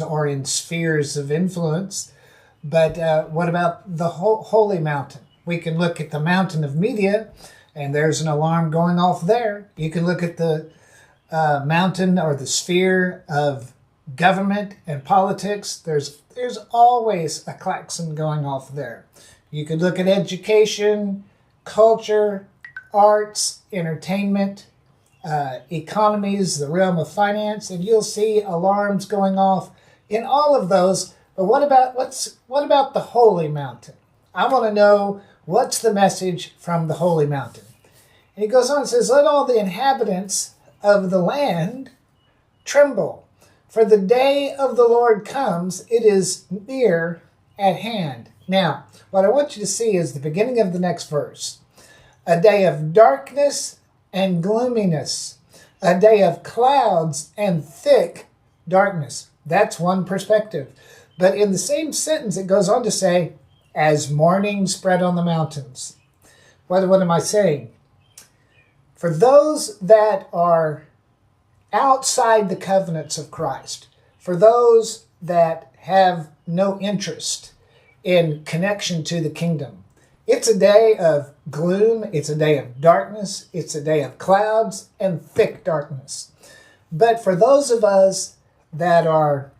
or in spheres of influence. But what about the holy mountain? We can look at the mountain of media, and there's an alarm going off there. You can look at the mountain or the sphere of government and politics. There's always a klaxon going off there. You could look at education, culture, arts, entertainment, economies, the realm of finance, and you'll see alarms going off in all of those. But what about the holy mountain? I want to know, what's the message from the holy mountain? And he goes on and says, let all the inhabitants of the land tremble, for the day of the Lord comes, it is near at hand. Now, what I want you to see is the beginning of the next verse. A day of darkness and gloominess, a day of clouds and thick darkness. That's one perspective. But in the same sentence, it goes on to say, as morning spread on the mountains. What am I saying? For those that are outside the covenants of Christ, for those that have no interest in connection to the kingdom, it's a day of gloom, it's a day of darkness, it's a day of clouds and thick darkness. But for those of us that are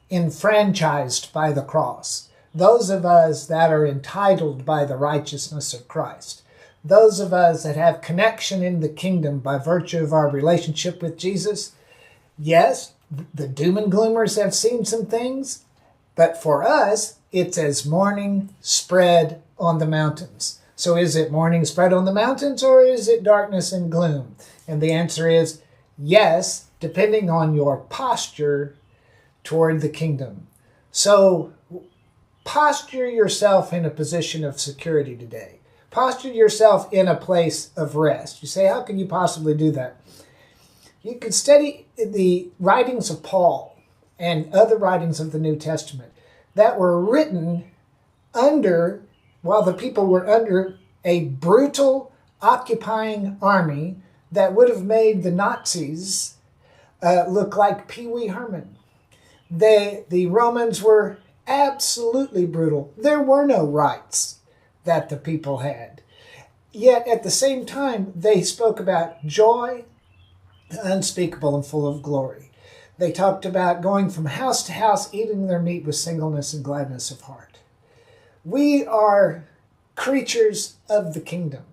enfranchised by the cross, those of us that are entitled by the righteousness of Christ, those of us that have connection in the kingdom by virtue of our relationship with Jesus, yes, the doom and gloomers have seen some things, but for us, it's as morning spread on the mountains. So is it morning spread on the mountains, or is it darkness and gloom? And the answer is yes, depending on your posture toward the kingdom. So posture yourself in a position of security today. Posture yourself in a place of rest. You say, how can you possibly do that? You can study the writings of Paul and other writings of the New Testament that were written while the people were under a brutal occupying army that would have made the Nazis look like Pee Wee Herman. The Romans were absolutely brutal. There were no rights that the people had. Yet at the same time, they spoke about joy, unspeakable and full of glory. They talked about going from house to house, eating their meat with singleness and gladness of heart. We are creatures of the kingdom.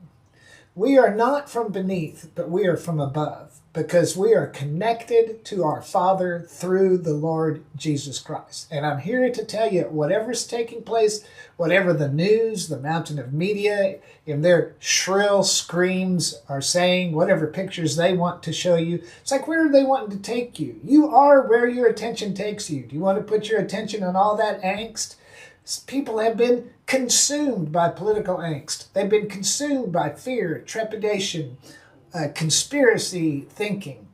We are not from beneath, but we are from above, because we are connected to our Father through the Lord Jesus Christ. And I'm here to tell you, whatever's taking place, whatever the news, the mountain of media, in their shrill screams are saying, whatever pictures they want to show you, it's like, where are they wanting to take you? You are where your attention takes you. Do you want to put your attention on all that angst? People have been consumed by political angst. They've been consumed by fear, trepidation, conspiracy thinking.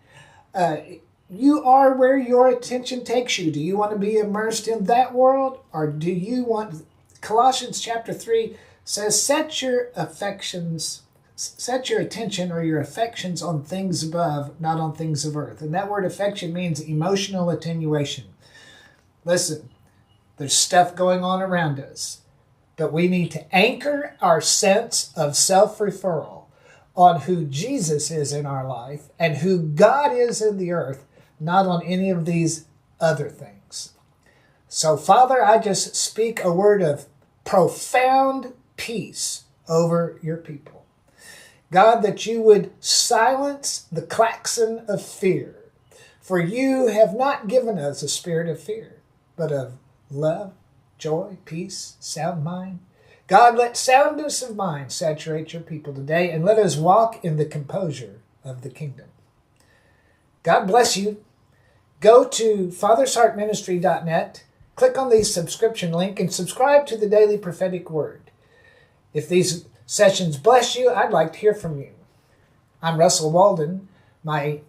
You are where your attention takes you. Do you want to be immersed in that world? Or do you want... Colossians chapter 3 says, set your attention or your affections on things above, not on things of earth. And that word affection means emotional attenuation. Listen, there's stuff going on around us, but we need to anchor our sense of self-referral on who Jesus is in our life and who God is in the earth, not on any of these other things. So, Father, I just speak a word of profound peace over your people. God, that you would silence the klaxon of fear, for you have not given us a spirit of fear, but of love, joy, peace, sound mind. God, let soundness of mind saturate your people today, and let us walk in the composure of the kingdom. God bless you. Go to fathersheartministry.net, click on the subscription link, and subscribe to the Daily Prophetic Word. If these sessions bless you, I'd like to hear from you. I'm Russell Walden. My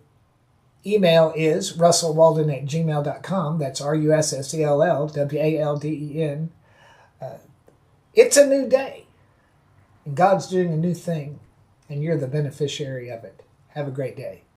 email is russellwalden@gmail.com. That's RussellWalden. It's a new day, and God's doing a new thing, and you're the beneficiary of it. Have a great day.